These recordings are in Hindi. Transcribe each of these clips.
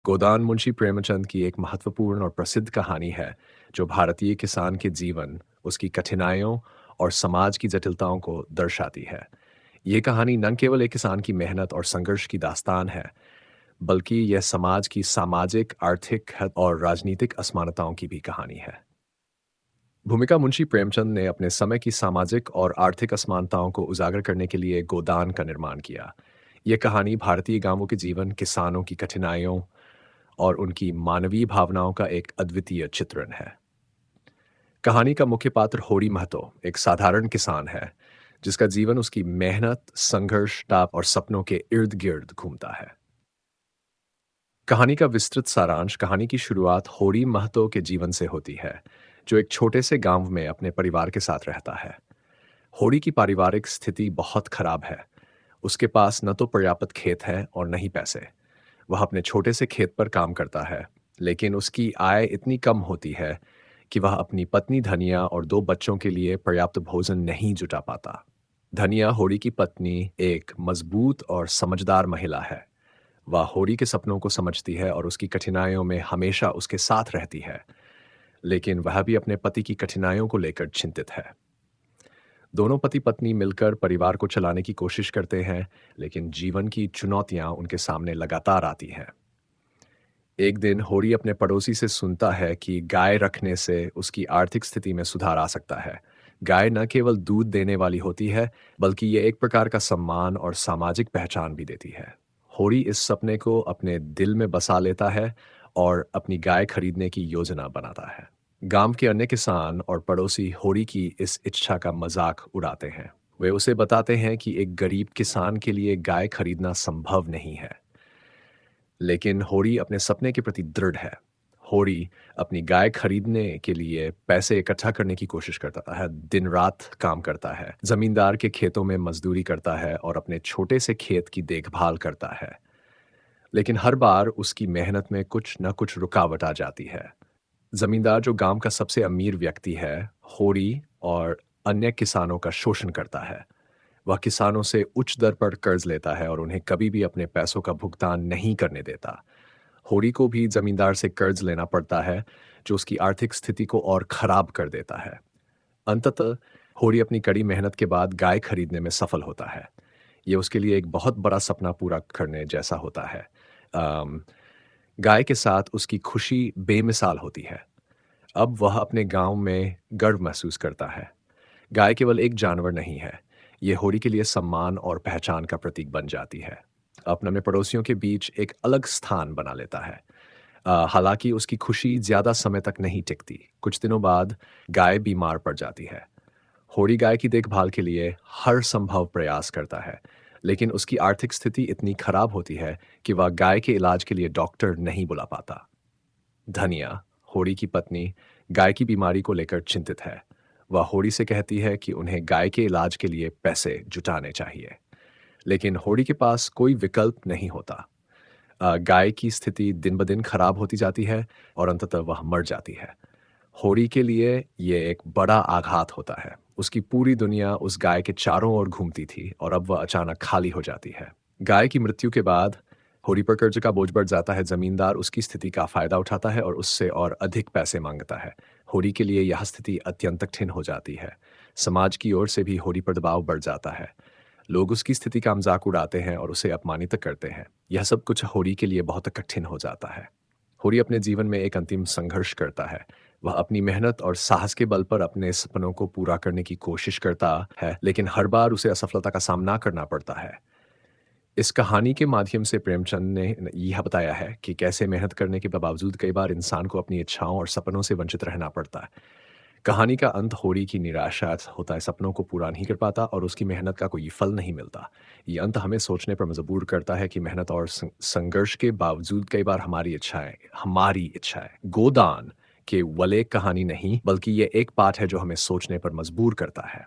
गोदान मुंशी प्रेमचंद की एक महत्वपूर्ण और प्रसिद्ध कहानी है जो भारतीय किसान के जीवन, उसकी कठिनाइयों और समाज की जटिलताओं को दर्शाती है। ये कहानी न केवल एक किसान की मेहनत और संघर्ष की दास्तान है, बल्कि यह समाज की सामाजिक, आर्थिक और राजनीतिक असमानताओं की भी कहानी है। भूमिका मुंशी प्रेमचंद ने अपने समय की सामाजिक और आर्थिक असमानताओं को उजागर करने के लिए गोदान का निर्माण किया। यह कहानी भारतीय गांवों के जीवन, किसानों की कठिनाइयों और उनकी मानवीय भावनाओं का एक अद्वितीय चित्रण है। कहानी का मुख्य पात्र होरी महतो एक साधारण किसान है, जिसका जीवन उसकी मेहनत, संघर्ष, ताप और सपनों के इर्द गिर्द घूमता है। कहानी का विस्तृत सारांश। कहानी की शुरुआत होरी महतो के जीवन से होती है, जो एक छोटे से गांव में अपने परिवार के साथ रहता है। होरी की पारिवारिक स्थिति बहुत खराब है। उसके पास न तो पर्याप्त खेत है और न ही पैसे। वह अपने छोटे से खेत पर काम करता है, लेकिन उसकी आय इतनी कम होती है कि वह अपनी पत्नी धनिया और दो बच्चों के लिए पर्याप्त भोजन नहीं जुटा पाता। धनिया, होरी की पत्नी, एक मजबूत और समझदार महिला है। वह होरी के सपनों को समझती है और उसकी कठिनाइयों में हमेशा उसके साथ रहती है, लेकिन वह भी अपने पति की कठिनाइयों को लेकर चिंतित है। दोनों पति पत्नी मिलकर परिवार को चलाने की कोशिश करते हैं, लेकिन जीवन की चुनौतियां उनके सामने लगातार आती हैं। एक दिन होरी अपने पड़ोसी से सुनता है कि गाय रखने से उसकी आर्थिक स्थिति में सुधार आ सकता है। गाय न केवल दूध देने वाली होती है, बल्कि ये एक प्रकार का सम्मान और सामाजिक पहचान भी देती है। होरी इस सपने को अपने दिल में बसा लेता है और अपनी गाय खरीदने की योजना बनाता है। गांव के अन्य किसान और पड़ोसी होरी की इस इच्छा का मजाक उड़ाते हैं। वे उसे बताते हैं कि एक गरीब किसान के लिए गाय खरीदना संभव नहीं है। लेकिन होरी अपने सपने के प्रति दृढ़ है। होरी अपनी गाय खरीदने के लिए पैसे इकट्ठा करने की कोशिश करता है, दिन रात काम करता है, जमींदार के खेतों में मजदूरी करता है और अपने छोटे से खेत की देखभाल करता है। लेकिन हर बार उसकी मेहनत में कुछ न कुछ रुकावट आ जाती है। जमींदार, जो गांव का सबसे अमीर व्यक्ति है, होरी और अन्य किसानों का शोषण करता है। वह किसानों से उच्च दर पर कर्ज लेता है और उन्हें कभी भी अपने पैसों का भुगतान नहीं करने देता। होरी को भी जमींदार से कर्ज लेना पड़ता है, जो उसकी आर्थिक स्थिति को और खराब कर देता है। अंततः होरी अपनी कड़ी मेहनत के बाद गाय खरीदने में सफल होता है। ये उसके लिए एक बहुत बड़ा सपना पूरा करने जैसा होता है। अम, गाय के साथ उसकी खुशी बेमिसाल होती है। अब वह अपने गांव में गर्व महसूस करता है। गाय केवल एक जानवर नहीं है, ये होरी के लिए सम्मान और पहचान का प्रतीक बन जाती है। अपने में पड़ोसियों के बीच एक अलग स्थान बना लेता है। हालांकि उसकी खुशी ज्यादा समय तक नहीं टिकती। कुछ दिनों बाद गाय बीमार पड़ जाती है। होरी गाय की देखभाल के लिए हर संभव प्रयास करता है, लेकिन उसकी आर्थिक स्थिति इतनी खराब होती है कि वह गाय के इलाज के लिए डॉक्टर नहीं बुला पाता। धनिया, होरी की पत्नी, गाय की बीमारी को लेकर चिंतित है। वह होरी से कहती है कि उन्हें गाय के इलाज के लिए पैसे जुटाने चाहिए, लेकिन होरी के पास कोई विकल्प नहीं होता। गाय की स्थिति दिन ब दिन खराब होती जाती है और अंततः वह मर जाती है। होरी के लिए ये एक बड़ा आघात होता है। उसकी पूरी दुनिया उस गाय के चारों ओर घूमती थी और अब वह अचानक खाली हो जाती है। गाय की मृत्यु के बाद होरी पर कर्ज का बोझ बढ़ जाता है। जमींदार उसकी स्थिति का फायदा उठाता है और उससे और अधिक पैसे मांगता है। होरी के लिए यह स्थिति अत्यंत कठिन हो जाती है। समाज की ओर से भी होरी पर दबाव बढ़ जाता है। लोग उसकी स्थिति का मजाक उड़ाते हैं और उसे अपमानित करते हैं। यह सब कुछ होरी के लिए बहुत कठिन हो जाता है। होरी अपने जीवन में एक अंतिम संघर्ष करता है। वह अपनी मेहनत और साहस के बल पर अपने सपनों को पूरा करने की कोशिश करता है, लेकिन हर बार उसे असफलता का सामना करना पड़ता है। इस कहानी के माध्यम से प्रेमचंद ने यह बताया है कि कैसे मेहनत करने के बावजूद कई बार इंसान को अपनी इच्छाओं और सपनों से वंचित रहना पड़ता है। कहानी का अंत होरी की निराशा होता है, सपनों को पूरा नहीं कर पाता और उसकी मेहनत का कोई फल नहीं मिलता। ये अंत हमें सोचने पर मजबूर करता है कि मेहनत और संघर्ष के बावजूद कई बार हमारी इच्छाएं गोदान केवल एक कहानी नहीं, बल्कि ये एक पाठ है जो हमें सोचने पर मजबूर करता है।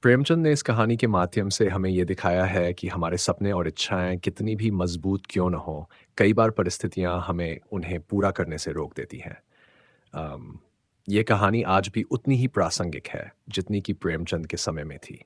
प्रेमचंद ने इस कहानी के माध्यम से हमें ये दिखाया है कि हमारे सपने और इच्छाएं कितनी भी मजबूत क्यों न हो, कई बार परिस्थितियां हमें उन्हें पूरा करने से रोक देती हैं। अम, ये कहानी आज भी उतनी ही प्रासंगिक है जितनी कि प्रेमचंद के समय में थी।